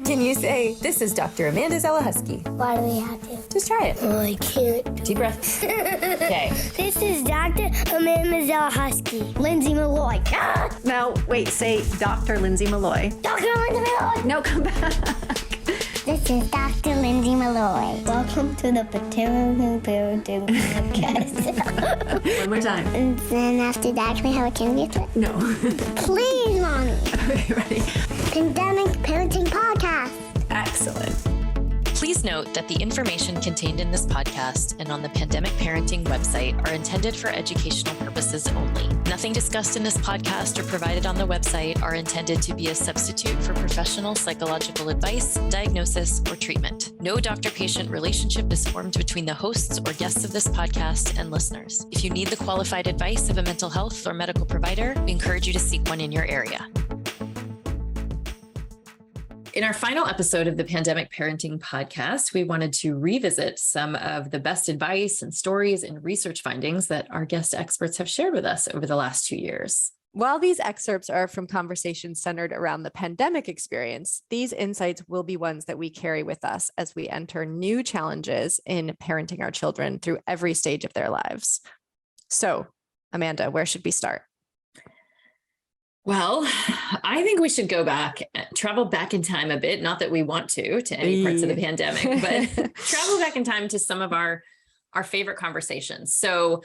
Can you say, "This is Dr. Amanda Zelechoski"? Why do we have to? Just try it. Oh, I can't. Deep breath. Okay. This is Dr. Amanda Zelechoski. Lindsay Malloy. Ah! Now, wait, say Dr. Lindsay Malloy. Dr. Lindsay Malloy. No, come back. This is Dr. Lindsay Malloy. Welcome to the Parenting Podcast. One more time. And then after that, can we have a candy flip? No. Please, Mommy. Okay, ready? Pandemic Parenting Podcast. Excellent. Please note that the information contained in this podcast and on the Pandemic Parenting website are intended for educational purposes only. Nothing discussed in this podcast or provided on the website are intended to be a substitute for professional psychological advice, diagnosis, or treatment. No doctor-patient relationship is formed between the hosts or guests of this podcast and listeners. If you need the qualified advice of a mental health or medical provider, we encourage you to seek one in your area. In our final episode of the Pandemic Parenting Podcast, we wanted to revisit some of the best advice and stories and research findings that our guest experts have shared with us over the last 2 years. While these excerpts are from conversations centered around the pandemic experience, these insights will be ones that we carry with us as we enter new challenges in parenting our children through every stage of their lives. So, Amanda, where should we start? Well, I think we should go back, travel back in time a bit. Not that we want to any parts of the pandemic, but travel back in time to some of our favorite conversations. So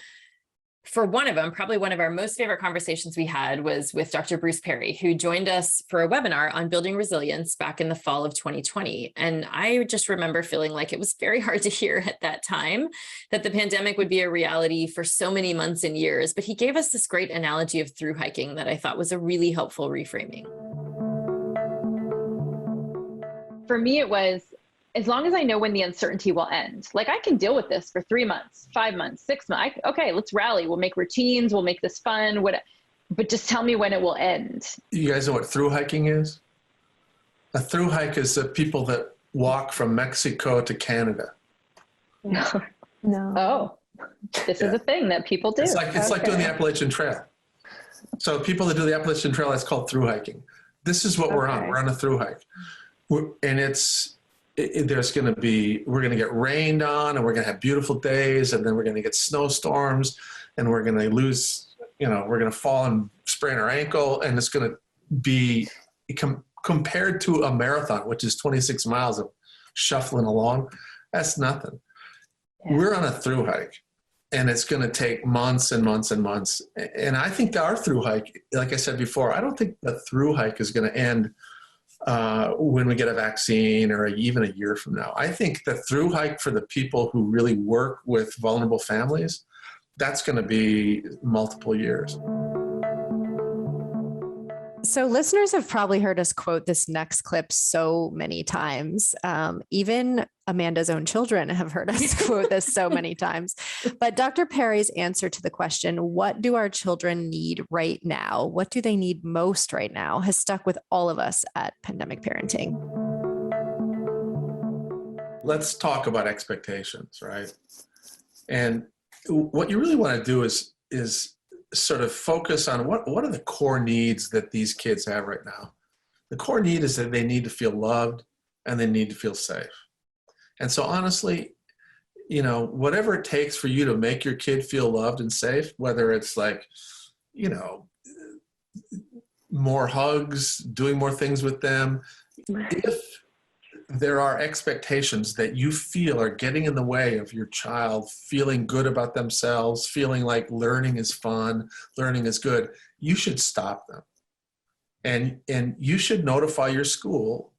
for one of them, probably one of our most favorite conversations we had was with Dr. Bruce Perry, who joined us for a webinar on building resilience back in the fall of 2020. And I just remember feeling like it was very hard to hear at that time that the pandemic would be a reality for so many months and years. But he gave us this great analogy of through hiking that I thought was a really helpful reframing. For me, it was, as long as I know when the uncertainty will end, like I can deal with this for 3 months, 5 months, 6 months. Okay, let's rally. We'll make routines. We'll make this fun. But just tell me when it will end. You guys know what through hiking is? A through hike is the people that walk from Mexico to Canada. No. No. Oh, this is a thing that people do. It's like doing the Appalachian Trail. So people that do the Appalachian Trail, that's called through hiking. This is what we're on. We're on a through hike. And we're going to get rained on, and we're going to have beautiful days, and then we're going to get snowstorms, and we're going to we're going to fall and sprain our ankle, and it's going to be compared to a marathon, which is 26 miles of shuffling along. That's nothing. Yeah. We're on a through hike, and it's going to take months and months and months. And I think our through hike, like I said before, I don't think the through hike is going to end when we get a vaccine or even a year from now. I think the through hike for the people who really work with vulnerable families, that's going to be multiple years. So listeners have probably heard us quote this next clip so many times. Even Amanda's own children have heard us quote this so many times. But Dr. Perry's answer to the question, what do our children need right now? What do they need most right now? Has stuck with all of us at Pandemic Parenting. Let's talk about expectations, right? And what you really want to do is sort of focus on what are the core needs that these kids have right now. The core need is that they need to feel loved and they need to feel safe. And so honestly, whatever it takes for you to make your kid feel loved and safe, whether it's like, more hugs, doing more things with them, if there are expectations that you feel are getting in the way of your child feeling good about themselves, feeling like learning is fun, learning is good, you should stop them. And you should notify your school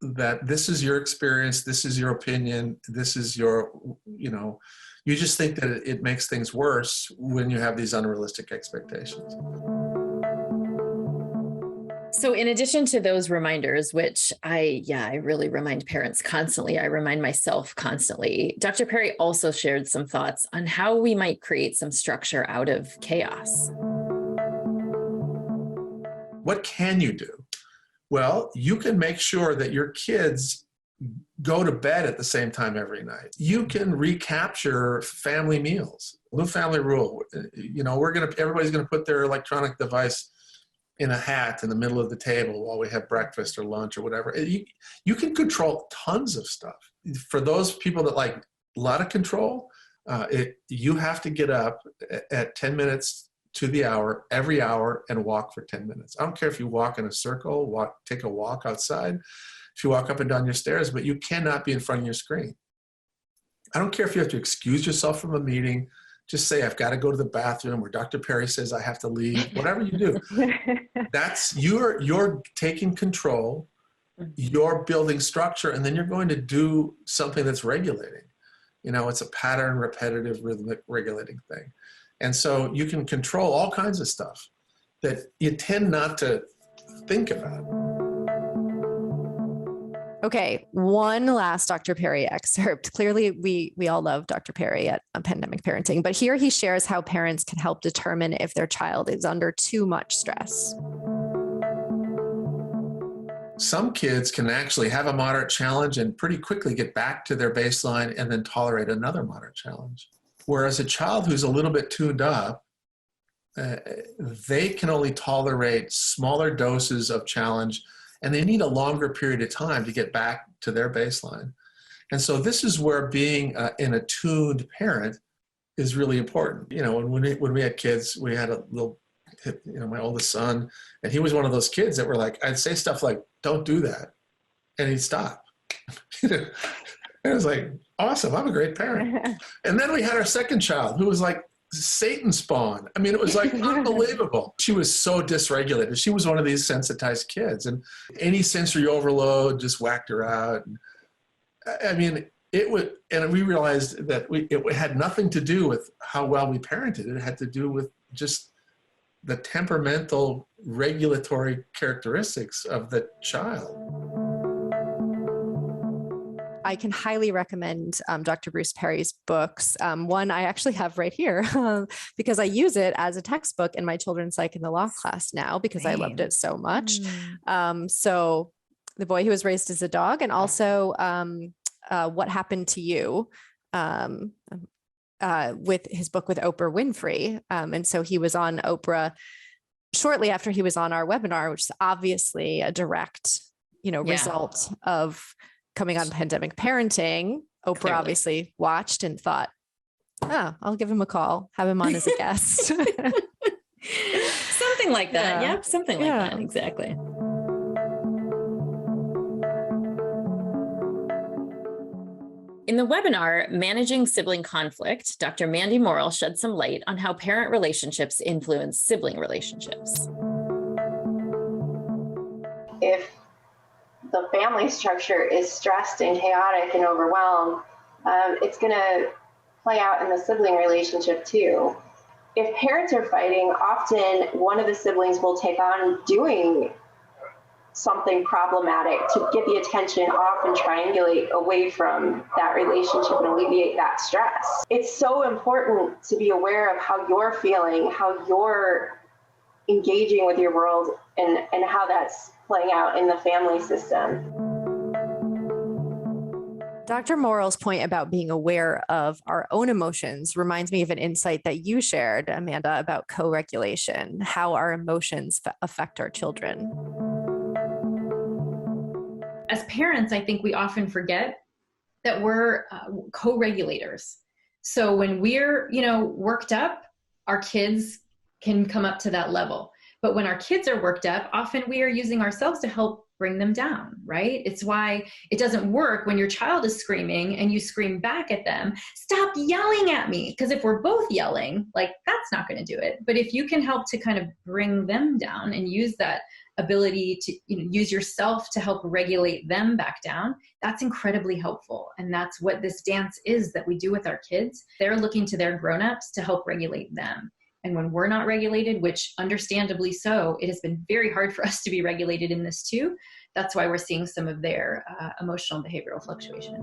that this is your experience, this is your opinion, this is your, you just think that it makes things worse when you have these unrealistic expectations. So in addition to those reminders, which I really remind parents constantly, I remind myself constantly, Dr. Perry also shared some thoughts on how we might create some structure out of chaos. What can you do? Well, you can make sure that your kids go to bed at the same time every night. You can recapture family meals. New family rule. Everybody's going to put their electronic device in a hat in the middle of the table while we have breakfast or lunch or whatever. You can control tons of stuff. For those people that like a lot of control, you have to get up at 10 minutes to the hour, every hour, and walk for 10 minutes. I don't care if you walk in a circle, take a walk outside, if you walk up and down your stairs, but you cannot be in front of your screen. I don't care if you have to excuse yourself from a meeting. Just say, I've got to go to the bathroom, or Dr. Perry says I have to leave, whatever you do. That's you're taking control, you're building structure, and then you're going to do something that's regulating. It's a pattern, repetitive, rhythmic regulating thing. And so you can control all kinds of stuff that you tend not to think about. Okay, one last Dr. Perry excerpt. Clearly, we all love Dr. Perry at Pandemic Parenting, but here he shares how parents can help determine if their child is under too much stress. Some kids can actually have a moderate challenge and pretty quickly get back to their baseline and then tolerate another moderate challenge. Whereas a child who's a little bit tuned up, they can only tolerate smaller doses of challenge, and they need a longer period of time to get back to their baseline. And so this is where being an attuned parent is really important. When we had kids, we had a little, my oldest son, and he was one of those kids that were like, I'd say stuff like, don't do that. And he'd stop. And it was like, awesome, I'm a great parent. And then we had our second child who was like Satan spawn. I mean, it was like unbelievable. She was so dysregulated. She was one of these sensitized kids, and any sensory overload just whacked her out. I mean, and we realized that it had nothing to do with how well we parented. It had to do with just the temperamental regulatory characteristics of the child. I can highly recommend Dr. Bruce Perry's books. One I actually have right here because I use it as a textbook in my children's psych in the law class now because I loved it so much. So The Boy Who Was Raised as a Dog, and also What Happened to You, with his book with Oprah Winfrey. And so he was on Oprah shortly after he was on our webinar, which is obviously a direct, result of coming on Pandemic Parenting. Oprah Clearly. Obviously watched and thought, I'll give him a call, have him on as a guest. Something like that. Yeah. Yep. Something like that. Exactly. In the webinar, Managing Sibling Conflict, Dr. Mandy Morrill shed some light on how parent relationships influence sibling relationships. If the family structure is stressed and chaotic and overwhelmed, it's going to play out in the sibling relationship too. If parents are fighting, often one of the siblings will take on doing something problematic to get the attention off and triangulate away from that relationship and alleviate that stress. It's so important to be aware of how you're feeling, how you're engaging with your world, and how that's playing out in the family system. Dr. Morrill's point about being aware of our own emotions reminds me of an insight that you shared, Amanda, about co-regulation, how our emotions affect our children. As parents, I think we often forget that we're co-regulators. So when we're, worked up, our kids can come up to that level. But when our kids are worked up, often we are using ourselves to help bring them down, right? It's why it doesn't work when your child is screaming and you scream back at them, stop yelling at me. Because if we're both yelling, that's not going to do it. But if you can help to kind of bring them down and use that ability to use yourself to help regulate them back down, that's incredibly helpful. And that's what this dance is that we do with our kids. They're looking to their grown-ups to help regulate them. And when we're not regulated, which understandably so, it has been very hard for us to be regulated in this too. That's why we're seeing some of their emotional and behavioral fluctuation.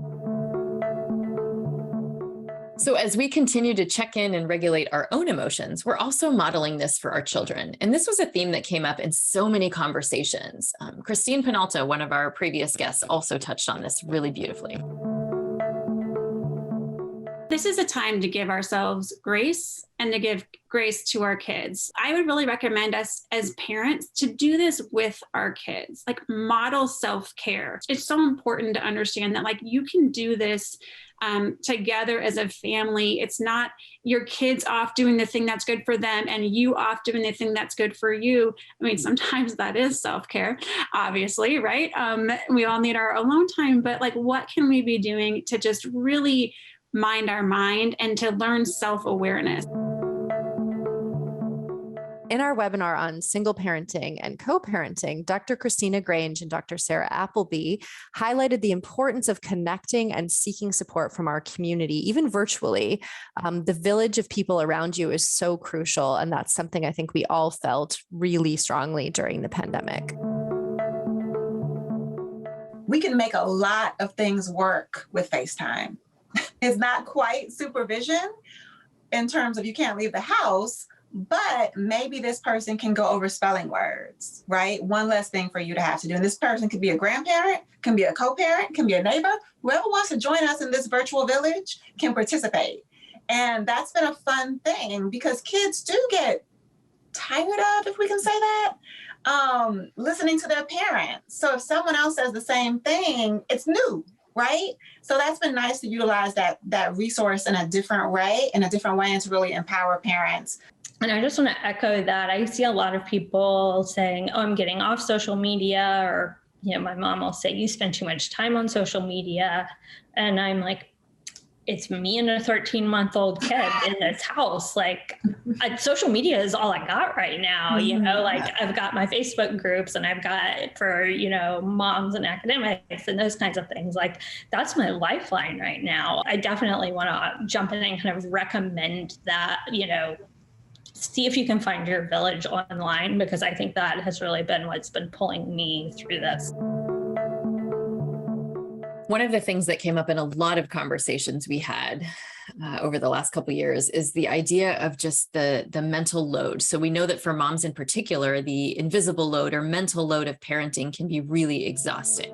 So as we continue to check in and regulate our own emotions, we're also modeling this for our children. And this was a theme that came up in so many conversations. Christine Penalto, one of our previous guests, also touched on this really beautifully. This is a time to give ourselves grace and to give grace to our kids. I would really recommend us as parents to do this with our kids, like model self-care. It's so important to understand that like you can do this together as a family. It's not your kids off doing the thing that's good for them and you off doing the thing that's good for you. I mean, sometimes that is self-care, obviously, right? We all need our alone time, but like, what can we be doing to just really mind our mind and to learn self-awareness? In our webinar on single parenting and co-parenting, Dr. Christina Grange and Dr. Sarah Appleby highlighted the importance of connecting and seeking support from our community, even virtually. The village of people around you is so crucial, and that's something I think we all felt really strongly during the pandemic. We can make a lot of things work with FaceTime. It's not quite supervision in terms of you can't leave the house, but maybe this person can go over spelling words, right? One less thing for you to have to do. And this person could be a grandparent, can be a co-parent, can be a neighbor. Whoever wants to join us in this virtual village can participate. And that's been a fun thing because kids do get tired of, if we can say that, listening to their parents. So if someone else says the same thing, it's new, right? So that's been nice to utilize that resource in a different way and to really empower parents. And I just want to echo that. I see a lot of people saying, oh, I'm getting off social media, or, my mom will say, you spend too much time on social media. And I'm like, it's me and a 13-month-old kid in this house. Like, social media is all I got right now. Like I've got my Facebook groups and I've got it for, moms and academics and those kinds of things. Like, that's my lifeline right now. I definitely want to jump in and kind of recommend that, see if you can find your village online, because I think that has really been what's been pulling me through this. One of the things that came up in a lot of conversations we had over the last couple of years is the idea of just the mental load. So we know that for moms in particular, the invisible load or mental load of parenting can be really exhausting.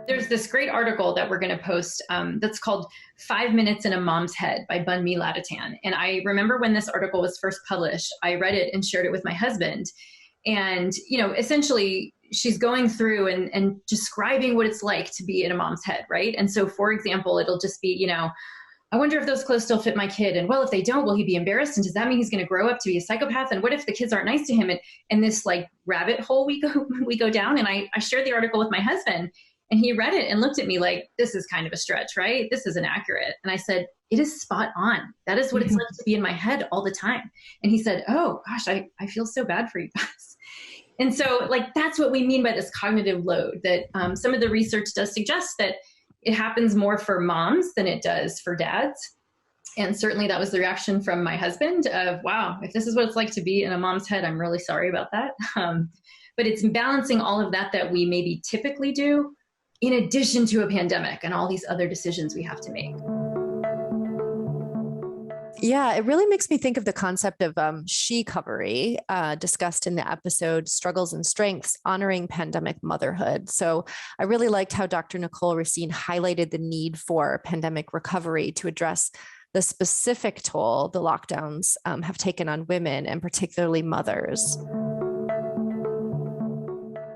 There's this great article that we're going to post that's called 5 Minutes in a Mom's Head by Bunmi Ladatan. And I remember when this article was first published, I read it and shared it with my husband. And, essentially she's going through and describing what it's like to be in a mom's head, right? And so, for example, it'll just be, I wonder if those clothes still fit my kid. And well, if they don't, will he be embarrassed? And does that mean he's going to grow up to be a psychopath? And what if the kids aren't nice to him? And this like rabbit hole we go down. And I shared the article with my husband. And he read it and looked at me like, this is kind of a stretch, right? This isn't accurate. And I said, it is spot on. That is what it's like to be in my head all the time. And he said, oh gosh, I feel so bad for you guys. And so like, that's what we mean by this cognitive load, that some of the research does suggest that it happens more for moms than it does for dads. And certainly that was the reaction from my husband of, wow, if this is what it's like to be in a mom's head, I'm really sorry about that. But it's balancing all of that we maybe typically do, in addition to a pandemic and all these other decisions we have to make. Yeah, it really makes me think of the concept of she-covery discussed in the episode Struggles and Strengths, Honoring Pandemic Motherhood. So I really liked how Dr. Nicole Racine highlighted the need for pandemic recovery to address the specific toll the lockdowns have taken on women and particularly mothers.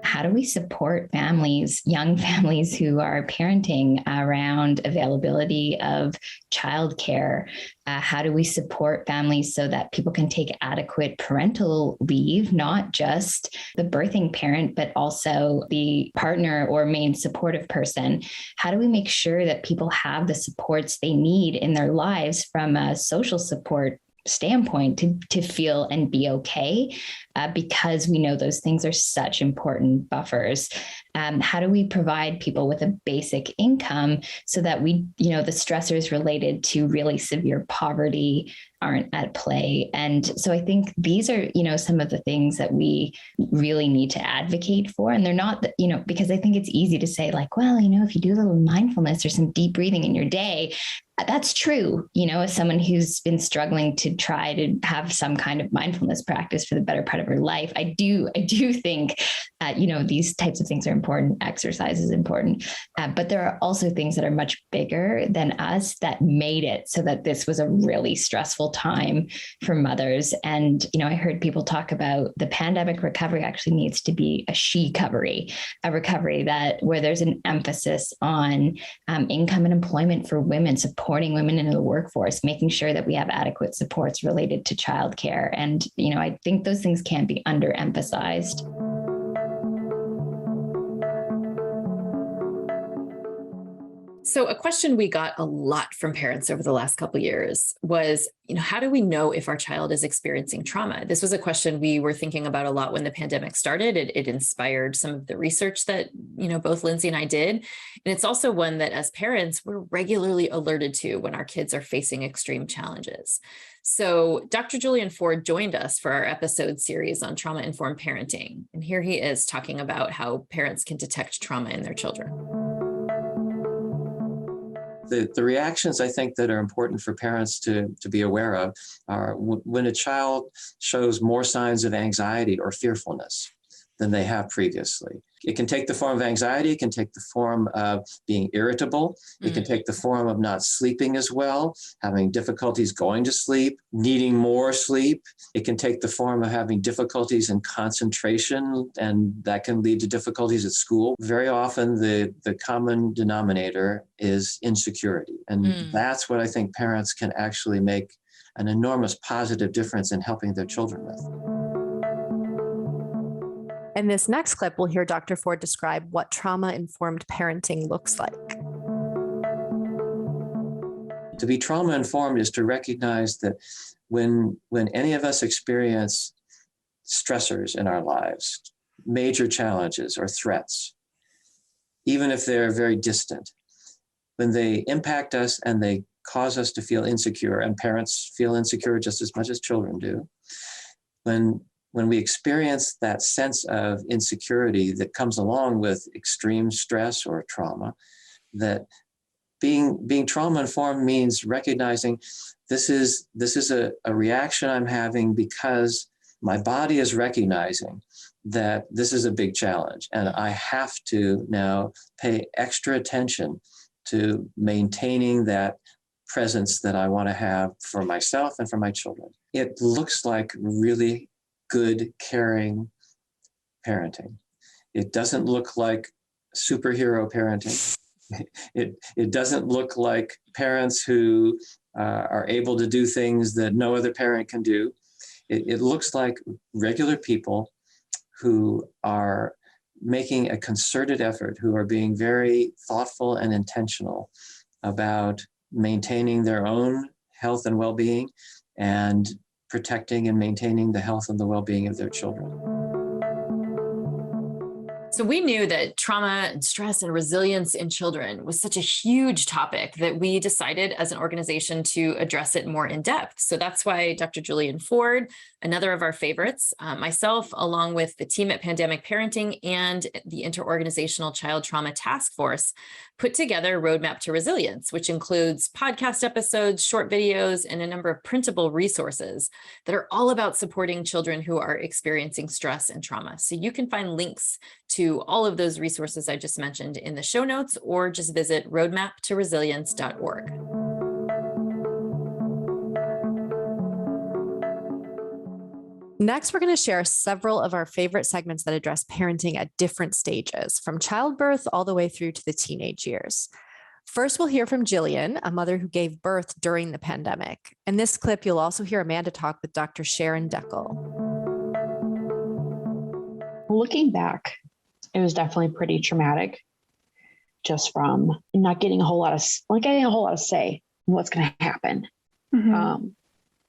How do we support families, young families who are parenting around availability of childcare? How do we support families so that people can take adequate parental leave, not just the birthing parent, but also the partner or main supportive person? How do we make sure that people have the supports they need in their lives from a social support standpoint to feel and be okay, because we know those things are such important buffers. How do we provide people with a basic income so that we, the stressors related to really severe poverty aren't at play. And so I think these are, some of the things that we really need to advocate for. And they're not, because I think it's easy to say like, well, if you do a little mindfulness or some deep breathing in your day, that's true. As someone who's been struggling to try to have some kind of mindfulness practice for the better part of her life, I do think, these types of things are important. Exercise is important. But there are also things that are much bigger than us that made it so that this was a really stressful time for mothers. And, I heard people talk about the pandemic recovery actually needs to be a she-covery, a recovery where there's an emphasis on income and employment for women, supporting women in the workforce, making sure that we have adequate supports related to childcare. And, I think those things can't be underemphasized. So a question we got a lot from parents over the last couple of years was, how do we know if our child is experiencing trauma? This was a question we were thinking about a lot when the pandemic started. It inspired some of the research that, both Lindsay and I did. And it's also one that as parents, we're regularly alerted to when our kids are facing extreme challenges. So Dr. Julian Ford joined us for our episode series on trauma-informed parenting. And here he is talking about how parents can detect trauma in their children. The reactions I think that are important for parents to be aware of are when a child shows more signs of anxiety or fearfulness than they have previously. It can take the form of anxiety. It can take the form of being irritable. It can take the form of not sleeping as well, having difficulties going to sleep, needing more sleep. It can take the form of having difficulties in concentration, and that can lead to difficulties at school. Very often the common denominator is insecurity. And that's what I think parents can actually make an enormous positive difference in helping their children with. In this next clip, we'll hear Dr. Ford describe what trauma-informed parenting looks like. To be trauma-informed is to recognize that when any of us experience stressors in our lives, major challenges or threats, even if they're very distant, when they impact us and they cause us to feel insecure, and parents feel insecure just as much as children do, when we experience that sense of insecurity that comes along with extreme stress or trauma, that being trauma-informed means recognizing this is a reaction I'm having because my body is recognizing that this is a big challenge, and I have to now pay extra attention to maintaining that presence that I want to have for myself and for my children. It looks like really good, caring parenting. It doesn't look like superhero parenting. It doesn't look like parents who are able to do things that no other parent can do. It looks like regular people who are making a concerted effort, who are being very thoughtful and intentional about maintaining their own health and well-being and protecting and maintaining the health and the well-being of their children. So we knew that trauma and stress and resilience in children was such a huge topic that we decided as an organization to address it more in depth. So that's why Dr. Julian Ford, another of our favorites, myself, along with the team at Pandemic Parenting and the Interorganizational Child Trauma Task Force, put together a roadmap to resilience, which includes podcast episodes, short videos, and a number of printable resources that are all about supporting children who are experiencing stress and trauma. So you can find links to all of those resources I just mentioned in the show notes, or just visit roadmaptoresilience.org. Next, we're going to share several of our favorite segments that address parenting at different stages, from childbirth all the way through to the teenage years. First, we'll hear from Jillian, a mother who gave birth during the pandemic. In this clip, you'll also hear Amanda talk with Dr. Sharon Deckel. Looking back, it was definitely pretty traumatic, just from not getting a whole lot of say in what's going to happen. Mm-hmm.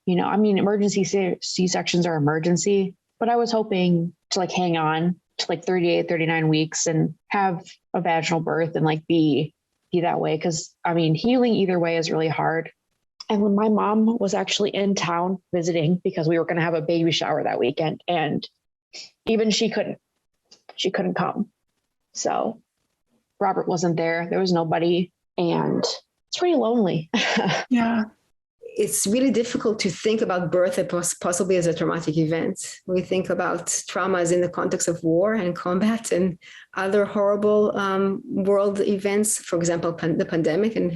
Emergency C-sections are emergency, but I was hoping to hang on to 38, 39 weeks and have a vaginal birth and be that way. Cause healing either way is really hard. And when my mom was actually in town visiting because we were going to have a baby shower that weekend, and even she couldn't come. So Robert wasn't there. There was nobody, and it's pretty lonely. Yeah. It's really difficult to think about birth possibly as a traumatic event. We think about traumas in the context of war and combat and other horrible world events, for example, the pandemic and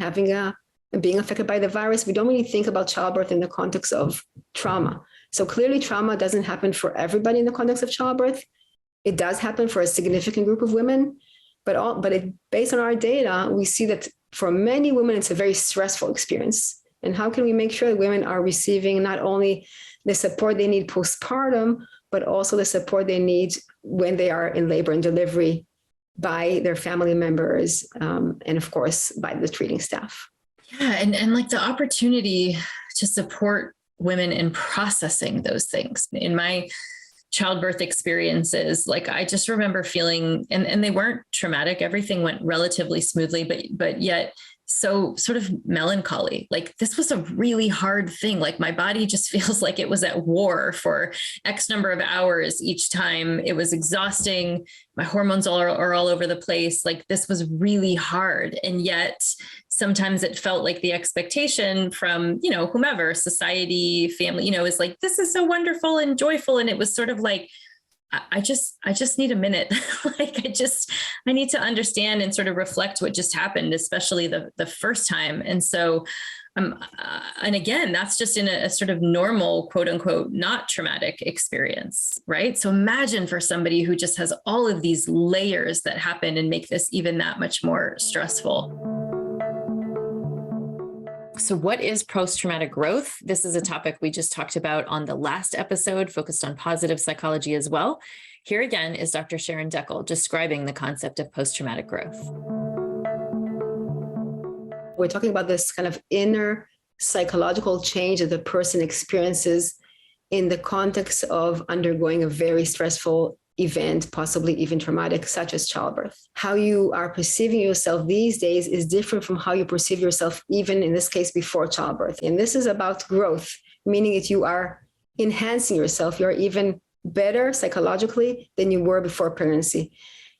being affected by the virus. We don't really think about childbirth in the context of trauma. So clearly trauma doesn't happen for everybody in the context of childbirth. It does happen for a significant group of women, based on our data, we see that for many women, it's a very stressful experience. And how can we make sure that women are receiving not only the support they need postpartum, but also the support they need when they are in labor and delivery by their family members, and of course, by the treating staff. Yeah, and like the opportunity to support women in processing those things. In my childbirth experiences, like I just remember feeling, and they weren't traumatic, everything went relatively smoothly, but yet so sort of melancholy. Like this was a really hard thing. Like my body just feels like it was at war for X number of hours each time. It was exhausting. My hormones are all over the place. Like this was really hard. And yet sometimes it felt like the expectation from, whomever, society, family, is like, this is so wonderful and joyful. And it was sort of like, I just need a minute. I need to understand and sort of reflect what just happened, especially the first time. And so, and again, that's just in a sort of normal, quote unquote, not traumatic experience, right? So imagine for somebody who just has all of these layers that happen and make this even that much more stressful. So what is post-traumatic growth? This is a topic we just talked about on the last episode, focused on positive psychology as well. Here again is Dr. Sharon Deckel describing the concept of post-traumatic growth. We're talking about this kind of inner psychological change that the person experiences in the context of undergoing a very stressful event, possibly even traumatic, such as childbirth. How you are perceiving yourself these days is different from how you perceive yourself, even in this case, before childbirth. And this is about growth, meaning that you are enhancing yourself. You're even better psychologically than you were before pregnancy.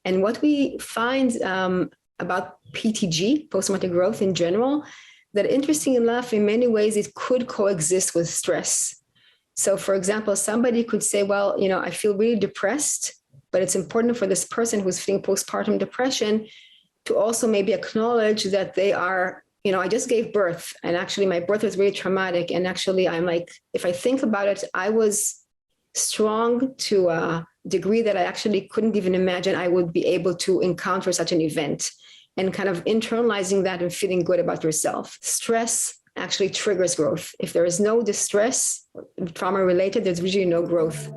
And what we find about PTG, post-traumatic growth in general, that interesting enough, in many ways, it could coexist with stress. So for example, somebody could say, well, I feel really depressed, but it's important for this person who's feeling postpartum depression to also maybe acknowledge that they are, I just gave birth and actually my birth was really traumatic. And actually I'm like, if I think about it, I was strong to a degree that I actually couldn't even imagine I would be able to encounter such an event, and kind of internalizing that and feeling good about yourself. Stress actually triggers growth. If there is no distress, trauma related, there's usually no growth.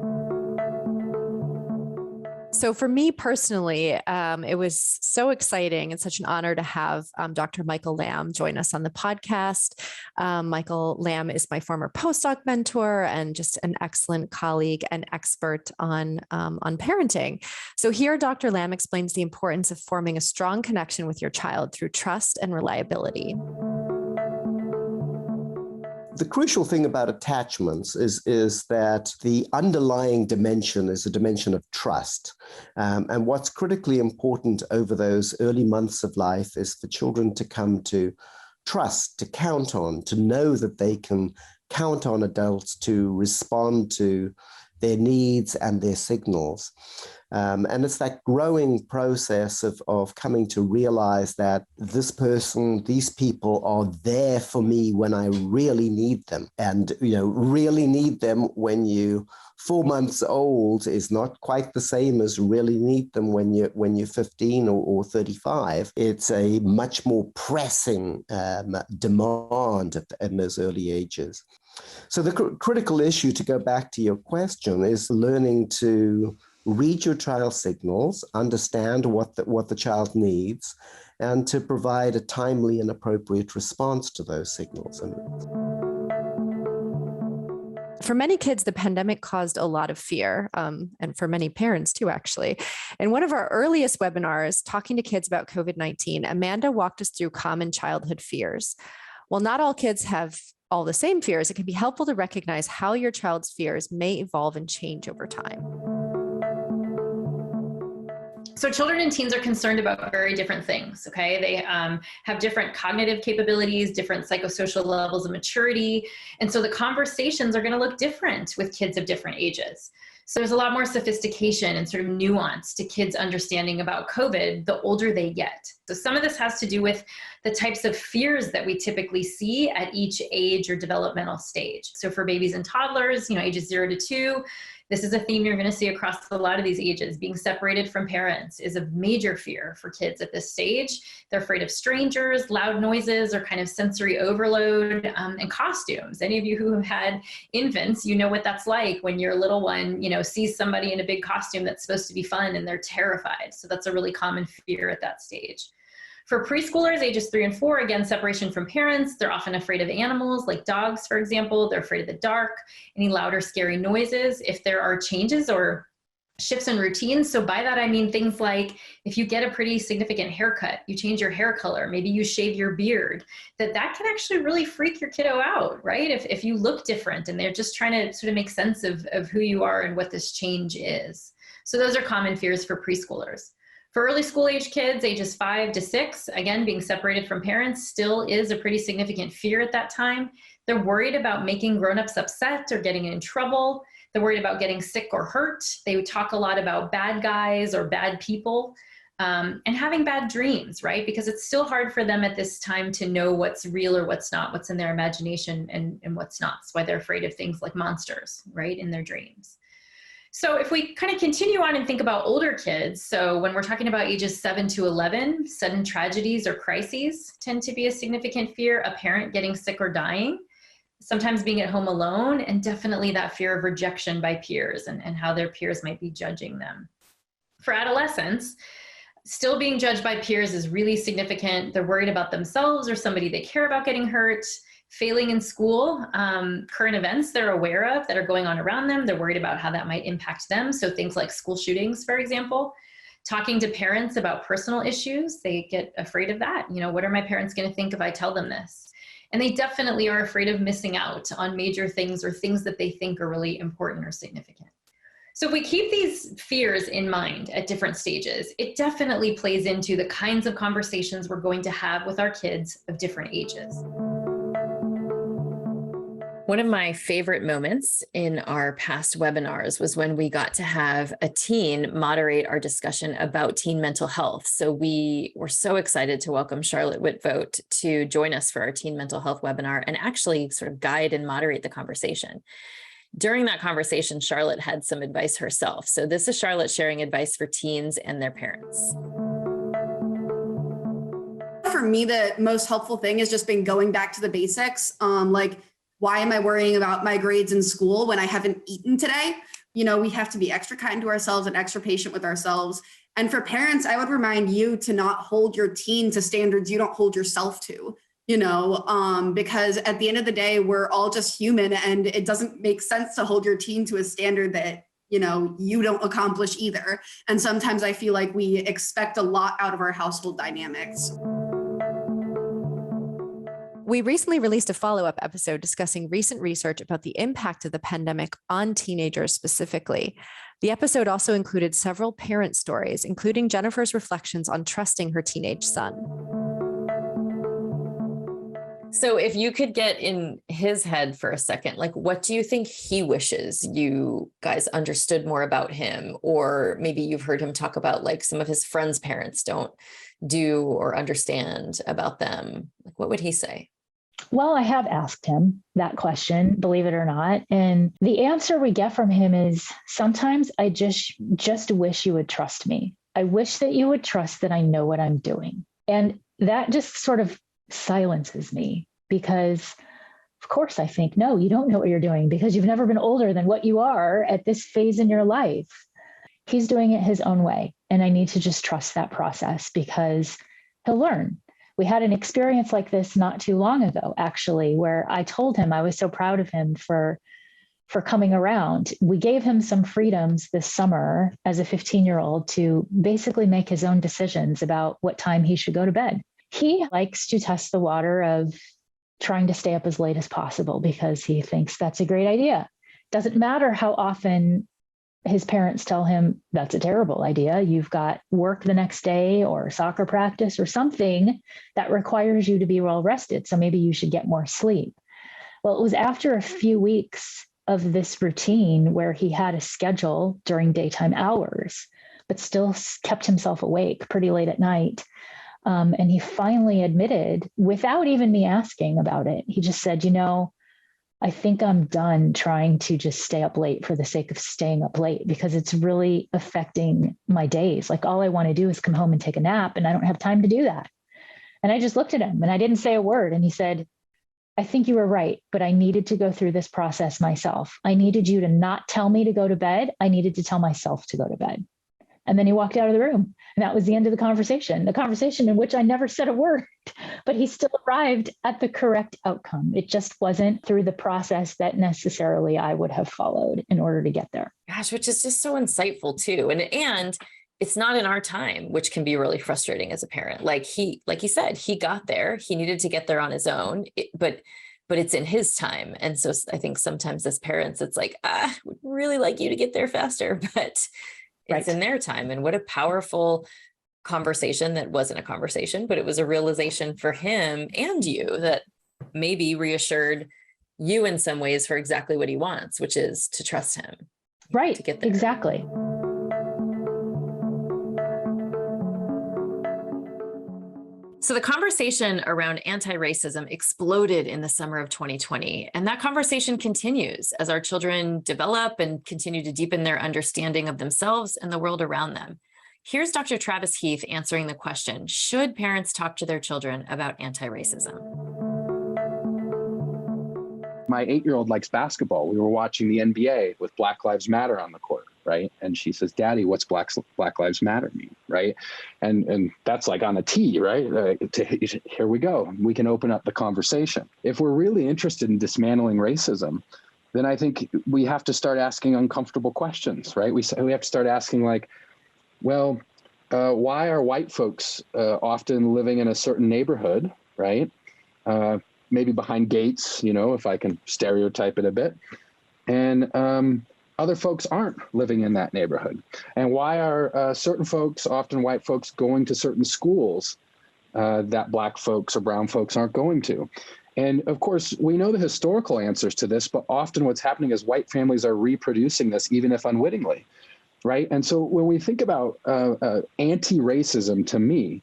So for me personally, it was so exciting and such an honor to have Dr. Michael Lamb join us on the podcast. Michael Lamb is my former postdoc mentor and just an excellent colleague and expert on parenting. So here, Dr. Lamb explains the importance of forming a strong connection with your child through trust and reliability. The crucial thing about attachments is that the underlying dimension is a dimension of trust. And what's critically important over those early months of life is for children to come to trust, to count on, to know that they can count on adults to respond to their needs and their signals. And it's that growing process of coming to realize that this person, these people are there for me when I really need them. And, really need them when you 4 months old is not quite the same as really need them when you're 15 or 35. It's a much more pressing demand in those early ages. So the critical issue, to go back to your question, is learning to read your child's signals, understand what the child needs, and to provide a timely and appropriate response to those signals. For many kids, the pandemic caused a lot of fear, and for many parents too, actually. In one of our earliest webinars, talking to kids about COVID-19, Amanda walked us through common childhood fears. While not all kids have all the same fears, it can be helpful to recognize how your child's fears may evolve and change over time. So children and teens are concerned about very different things, okay? They have different cognitive capabilities, different psychosocial levels of maturity. And so the conversations are gonna look different with kids of different ages. So there's a lot more sophistication and sort of nuance to kids' understanding about COVID the older they get. So some of this has to do with the types of fears that we typically see at each age or developmental stage. So for babies and toddlers, ages 0 to 2, this is a theme you're going to see across a lot of these ages. Being separated from parents is a major fear for kids at this stage. They're afraid of strangers, loud noises, or kind of sensory overload, and costumes. Any of you who have had infants, you know what that's like when your little one, sees somebody in a big costume that's supposed to be fun and they're terrified. So that's a really common fear at that stage. For preschoolers, ages 3 and 4, again, separation from parents. They're often afraid of animals, like dogs, for example. They're afraid of the dark, any loud or scary noises. If there are changes or shifts in routines, so by that I mean things like if you get a pretty significant haircut, you change your hair color, maybe you shave your beard, that can actually really freak your kiddo out, right? If you look different and they're just trying to sort of make sense of who you are and what this change is. So those are common fears for preschoolers. For early school age kids, ages 5 to 6, again, being separated from parents still is a pretty significant fear at that time. They're worried about making grown-ups upset or getting in trouble. They're worried about getting sick or hurt. They talk a lot about bad guys or bad people, and having bad dreams, right? Because it's still hard for them at this time to know what's real or what's not, what's in their imagination and what's not. That's why they're afraid of things like monsters, right, in their dreams. So if we kind of continue on and think about older kids, so when we're talking about ages 7 to 11, sudden tragedies or crises tend to be a significant fear, a parent getting sick or dying, sometimes being at home alone, and definitely that fear of rejection by peers and how their peers might be judging them. For adolescents, still being judged by peers is really significant. They're worried about themselves or somebody they care about getting hurt. Failing in school, current events they're aware of that are going on around them. They're worried about how that might impact them. So things like school shootings, for example. Talking to parents about personal issues, they get afraid of that. What are my parents going to think if I tell them this? And they definitely are afraid of missing out on major things or things that they think are really important or significant. So if we keep these fears in mind at different stages, it definitely plays into the kinds of conversations we're going to have with our kids of different ages. One of my favorite moments in our past webinars was when we got to have a teen moderate our discussion about teen mental health. So we were so excited to welcome Charlotte Whitvote to join us for our teen mental health webinar and actually sort of guide and moderate the conversation. During that conversation, Charlotte had some advice herself. So this is Charlotte sharing advice for teens and their parents. For me, the most helpful thing has just been going back to the basics. Why am I worrying about my grades in school when I haven't eaten today? We have to be extra kind to ourselves and extra patient with ourselves. And for parents, I would remind you to not hold your teen to standards you don't hold yourself to, because at the end of the day, we're all just human and it doesn't make sense to hold your teen to a standard that, you don't accomplish either. And sometimes I feel like we expect a lot out of our household dynamics. We recently released a follow-up episode discussing recent research about the impact of the pandemic on teenagers specifically. The episode also included several parent stories, including Jennifer's reflections on trusting her teenage son. So if you could get in his head for a second, what do you think he wishes you guys understood more about him? Or maybe you've heard him talk about some of his friends' parents don't do or understand about them. What would he say? Well, I have asked him that question, believe it or not. And the answer we get from him is sometimes I just wish you would trust me. I wish that you would trust that I know what I'm doing. And that just sort of silences me because of course I think, no, you don't know what you're doing because you've never been older than what you are at this phase in your life. He's doing it his own way. And I need to just trust that process because he'll learn. We had an experience like this not too long ago, actually, where I told him I was so proud of him for coming around. We gave him some freedoms this summer as a 15-year-old to basically make his own decisions about what time he should go to bed. He likes to test the water of trying to stay up as late as possible because he thinks that's a great idea. Doesn't matter how often his parents tell him that's a terrible idea. You've got work the next day or soccer practice or something that requires you to be well rested. So maybe you should get more sleep. Well, it was after a few weeks of this routine where he had a schedule during daytime hours, but still kept himself awake pretty late at night. And he finally admitted, without even me asking about it, he just said, I think I'm done trying to just stay up late for the sake of staying up late because it's really affecting my days. Like all I want to do is come home and take a nap and I don't have time to do that. And I just looked at him and I didn't say a word. And he said, I think you were right, but I needed to go through this process myself. I needed you to not tell me to go to bed. I needed to tell myself to go to bed. And then he walked out of the room. And that was the end of the conversation in which I never said a word, but he still arrived at the correct outcome. It just wasn't through the process that necessarily I would have followed in order to get there. Gosh, which is just so insightful too. And it's not in our time, which can be really frustrating as a parent. Like he said, he got there, he needed to get there on his own, but it's in his time. And so I think sometimes as parents, it's like, would really like you to get there faster, but it's in their time. And what a powerful conversation that wasn't a conversation, but it was a realization for him and you that maybe reassured you in some ways for exactly what he wants, which is to trust him. Right. To get there. Exactly. So the conversation around anti-racism exploded in the summer of 2020, and that conversation continues as our children develop and continue to deepen their understanding of themselves and the world around them. Here's Dr. Travis Heath answering the question, should parents talk to their children about anti-racism? My 8-year-old likes basketball. We were watching the NBA with Black Lives Matter on the court, right? And she says, Daddy, what's Black Lives Matter mean, right? And that's like on a tee, right? Here we go. We can open up the conversation. If we're really interested in dismantling racism, then I think we have to start asking uncomfortable questions, right? We have to start asking like, well, why are white folks often living in a certain neighborhood, right? Maybe behind gates, if I can stereotype it a bit. And other folks aren't living in that neighborhood. And why are certain folks, often white folks, going to certain schools that Black folks or brown folks aren't going to? And of course, we know the historical answers to this, but often what's happening is white families are reproducing this, even if unwittingly, right? And so when we think about anti-racism, to me,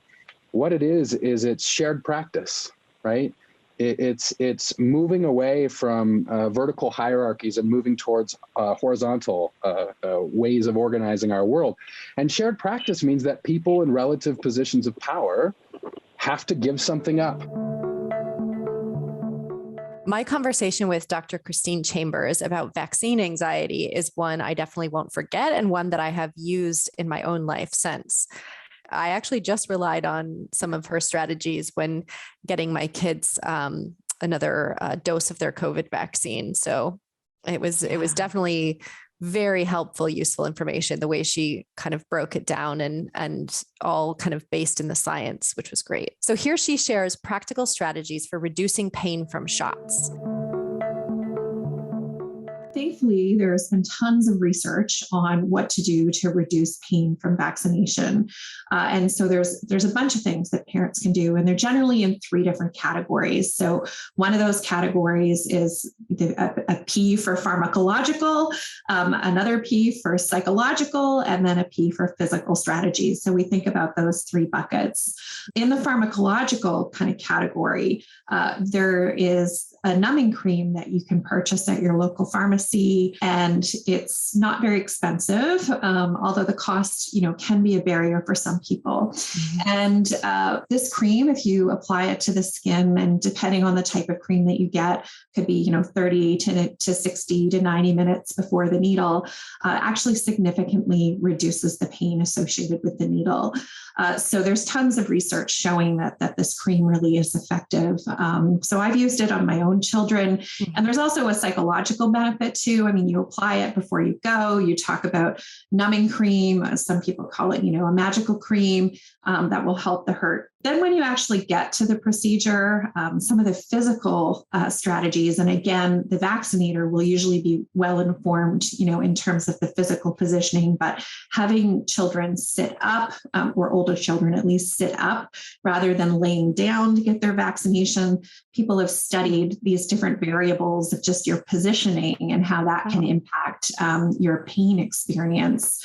what it is it's shared practice, right? It's moving away from vertical hierarchies and moving towards horizontal ways of organizing our world. And shared practice means that people in relative positions of power have to give something up. My conversation with Dr. Christine Chambers about vaccine anxiety is one I definitely won't forget and one that I have used in my own life since. I actually just relied on some of her strategies when getting my kids another dose of their COVID vaccine. So it was definitely very helpful, useful information, the way she kind of broke it down and all kind of based in the science, which was great. So here she shares practical strategies for reducing pain from shots. Thankfully, there's been tons of research on what to do to reduce pain from vaccination. And so there's a bunch of things that parents can do, and they're generally in 3 different categories. So one of those categories is a P for pharmacological, another P for psychological, and then a P for physical strategies. So we think about those 3 buckets. In the pharmacological kind of category, there is a numbing cream that you can purchase at your local pharmacy, and it's not very expensive, although the cost, can be a barrier for some people. Mm-hmm. And this cream, if you apply it to the skin, and depending on the type of cream that you get, could be 30 to 60 to 90 minutes before the needle, actually significantly reduces the pain associated with the needle. So there's tons of research showing that this cream really is effective. So I've used it on my own children. And there's also a psychological benefit too. I mean, you apply it before you go. You talk about numbing cream. Some people call it, a magical cream that will help the hurt Then when you actually get to the procedure, some of the physical strategies, and again, the vaccinator will usually be well informed, in terms of the physical positioning, but having children sit up, or older children at least sit up rather than laying down to get their vaccination. People have studied these different variables of just your positioning and how that can impact your pain experience.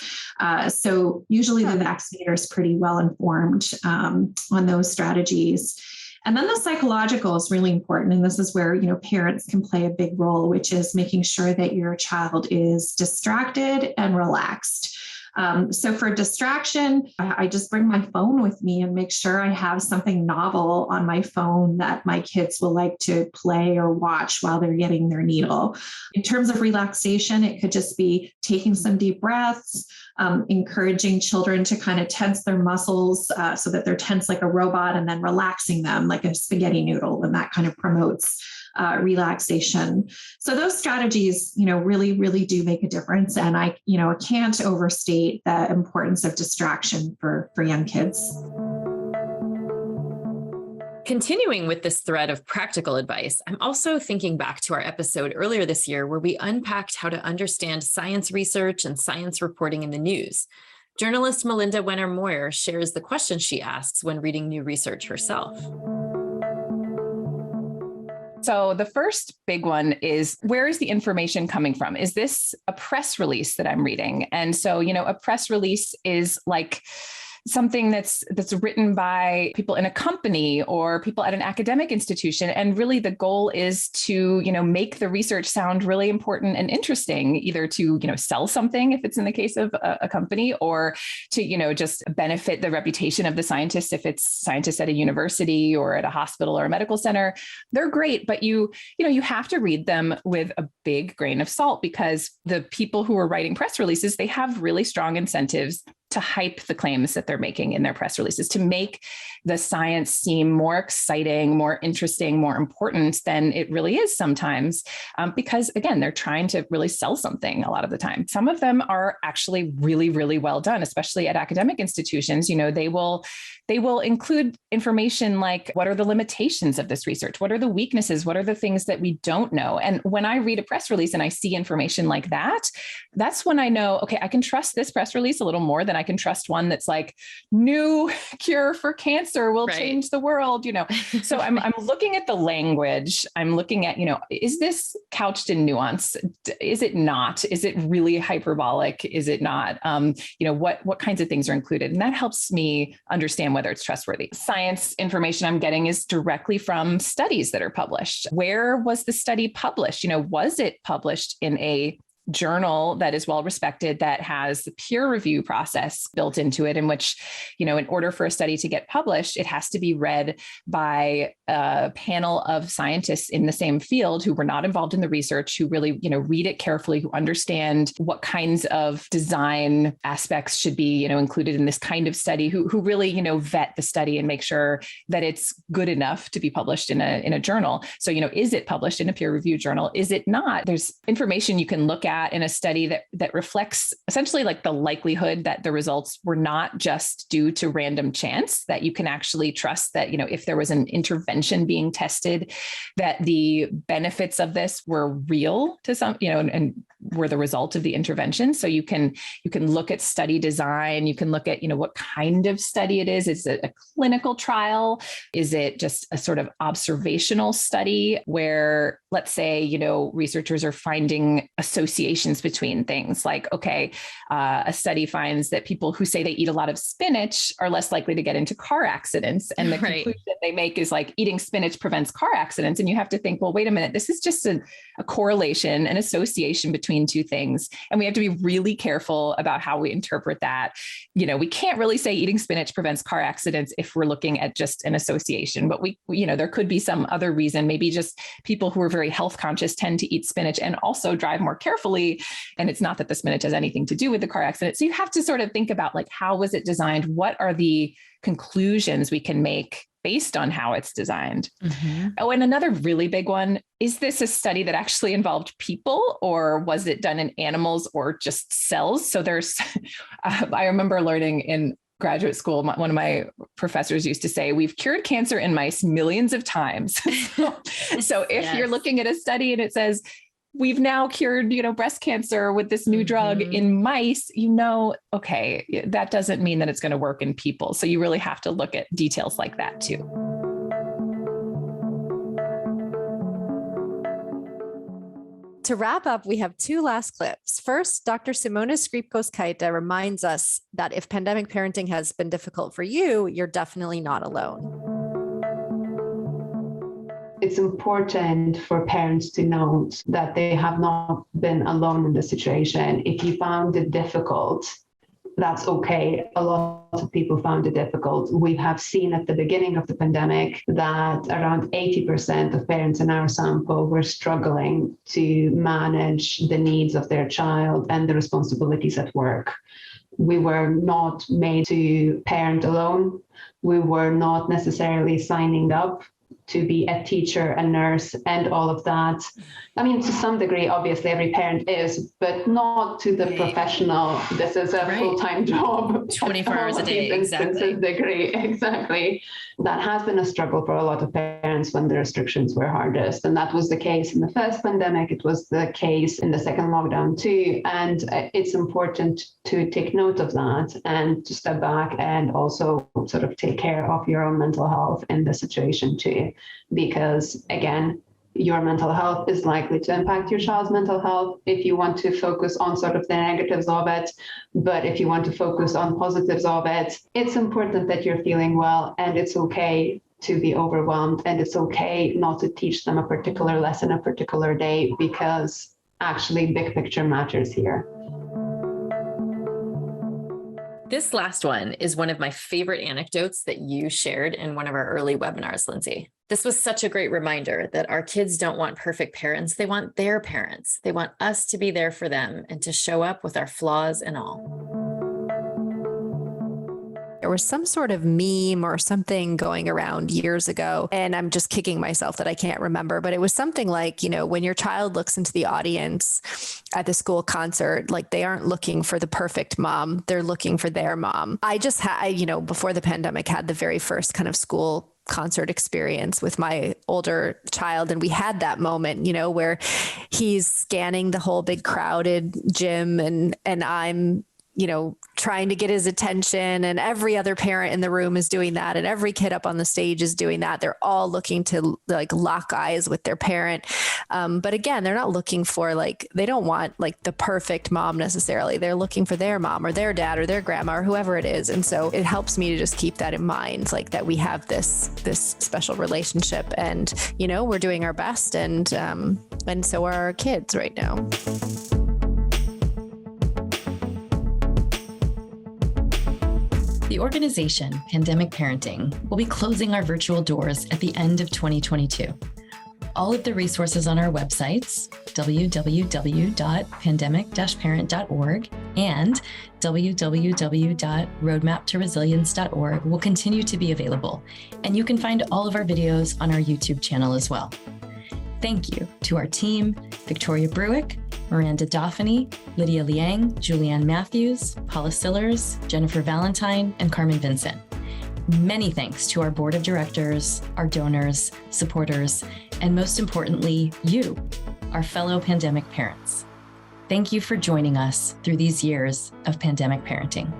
So usually the vaccinator is pretty well informed on those strategies. And then the psychological is really important. And this is where, parents can play a big role, which is making sure that your child is distracted and relaxed. So for distraction, I just bring my phone with me and make sure I have something novel on my phone that my kids will like to play or watch while they're getting their needle. In terms of relaxation, it could just be taking some deep breaths, encouraging children to kind of tense their muscles so that they're tense like a robot, and then relaxing them like a spaghetti noodle. And that kind of promotes relaxation. So those strategies, really, really do make a difference. And I can't overstate the importance of distraction for young kids. Continuing with this thread of practical advice, I'm also thinking back to our episode earlier this year where we unpacked how to understand science research and science reporting in the news. Journalist Melinda Wenner-Moyer shares the question she asks when reading new research herself. So the first big one is, where is the information coming from? Is this a press release that I'm reading? And so, a press release is like something that's written by people in a company or people at an academic institution. And really the goal is to, make the research sound really important and interesting, either to, sell something if it's in the case of a company, or to, just benefit the reputation of the scientists. If it's scientists at a university or at a hospital or a medical center, they're great, but you have to read them with a big grain of salt, because the people who are writing press releases, they have really strong incentives to hype the claims that they're making in their press releases, to make the science seem more exciting, more interesting, more important than it really is sometimes, because again, they're trying to really sell something a lot of the time. Some of them are actually really, really well done, especially at academic institutions. They will include information like, what are the limitations of this research? What are the weaknesses? What are the things that we don't know? And when I read a press release and I see information like that, that's when I know, okay, I can trust this press release a little more than I can trust one that's like, new cure for cancer will change the world, So I'm looking at the language. I'm looking at, is this couched in nuance? Is it not? Is it really hyperbolic? Is it not? What kinds of things are included? And that helps me understand whether it's trustworthy. Science information I'm getting is directly from studies that are published. Where was the study published? Was it published in a journal that is well respected, that has the peer review process built into it, in which, in order for a study to get published, it has to be read by a panel of scientists in the same field who were not involved in the research, who really, read it carefully, who understand what kinds of design aspects should be, included in this kind of study, who really, vet the study and make sure that it's good enough to be published in a journal. So, is it published in a peer review journal? Is it not? There's information you can look at in a study that reflects essentially like the likelihood that the results were not just due to random chance, that you can actually trust that, if there was an intervention being tested, that the benefits of this were real to some, and were the result of the intervention. So you can look at study design, you can look at, what kind of study it is. Is it a clinical trial? Is it just a sort of observational study where, let's say, researchers are finding associations between things like, okay, a study finds that people who say they eat a lot of spinach are less likely to get into car accidents. And the conclusion they make is like, eating spinach prevents car accidents. And you have to think, well, wait a minute, this is just a correlation, an association between two things. And we have to be really careful about how we interpret that. We can't really say eating spinach prevents car accidents if we're looking at just an association, but there could be some other reason. Maybe just people who are very health conscious tend to eat spinach and also drive more carefully. And it's not that the spinach has anything to do with the car accident. So you have to sort of think about, like, how was it designed? What are the conclusions we can make based on how it's designed? Mm-hmm. Oh, and another really big one, is this a study that actually involved people, or was it done in animals or just cells? So there's, I remember learning in graduate school, one of my professors used to say, we've cured cancer in mice millions of times. So if you're looking at a study and it says, we've now cured, breast cancer with this new drug in mice, okay, that doesn't mean that it's going to work in people. So you really have to look at details like that too. To wrap up, we have two last clips. First, Dr. Simona Skripkos-Kaita reminds us that if pandemic parenting has been difficult for you, you're definitely not alone. It's important for parents to note that they have not been alone in the situation. If you found it difficult, that's okay. A lot of people found it difficult. We have seen at the beginning of the pandemic that around 80% of parents in our sample were struggling to manage the needs of their child and the responsibilities at work. We were not made to parent alone. We were not necessarily signing up to be a teacher, a nurse, and all of that. I mean, to some degree, obviously, every parent is, but not to the professional. This is a full-time job. 24 hours a day, exactly. Degree, exactly. That has been a struggle for a lot of parents when the restrictions were hardest. And that was the case in the first pandemic. It was the case in the second lockdown too. And it's important to take note of that and to step back and also sort of take care of your own mental health in the situation too. Because again, your mental health is likely to impact your child's mental health if you want to focus on sort of the negatives of it. But if you want to focus on positives of it, it's important that you're feeling well, and it's okay to be overwhelmed, and it's okay not to teach them a particular lesson a particular day, because actually big picture matters here. This last one is one of my favorite anecdotes that you shared in one of our early webinars, Lindsay. This was such a great reminder that our kids don't want perfect parents. They want their parents. They want us to be there for them and to show up with our flaws and all. There was some sort of meme or something going around years ago, and I'm just kicking myself that I can't remember, but it was something like, when your child looks into the audience at the school concert, like they aren't looking for the perfect mom, they're looking for their mom. I just had, before the pandemic, had the very first kind of school concert experience with my older child. And we had that moment, where he's scanning the whole big crowded gym and I'm, trying to get his attention, and every other parent in the room is doing that. And every kid up on the stage is doing that. They're all looking to lock eyes with their parent. But again, they're not looking for they don't want the perfect mom necessarily. They're looking for their mom or their dad or their grandma or whoever it is. And so it helps me to just keep that in mind, that we have this special relationship, and, we're doing our best, and so are our kids right now. The organization, Pandemic Parenting, will be closing our virtual doors at the end of 2022. All of the resources on our websites, www.pandemic-parent.org and www.roadmaptoresilience.org, will continue to be available, and you can find all of our videos on our YouTube channel as well. Thank you to our team, Victoria Bruick, Miranda Dauphiny, Lydia Liang, Julianne Matthews, Paula Sillers, Jennifer Valentine, and Carmen Vincent. Many thanks to our board of directors, our donors, supporters, and most importantly, you, our fellow pandemic parents. Thank you for joining us through these years of pandemic parenting.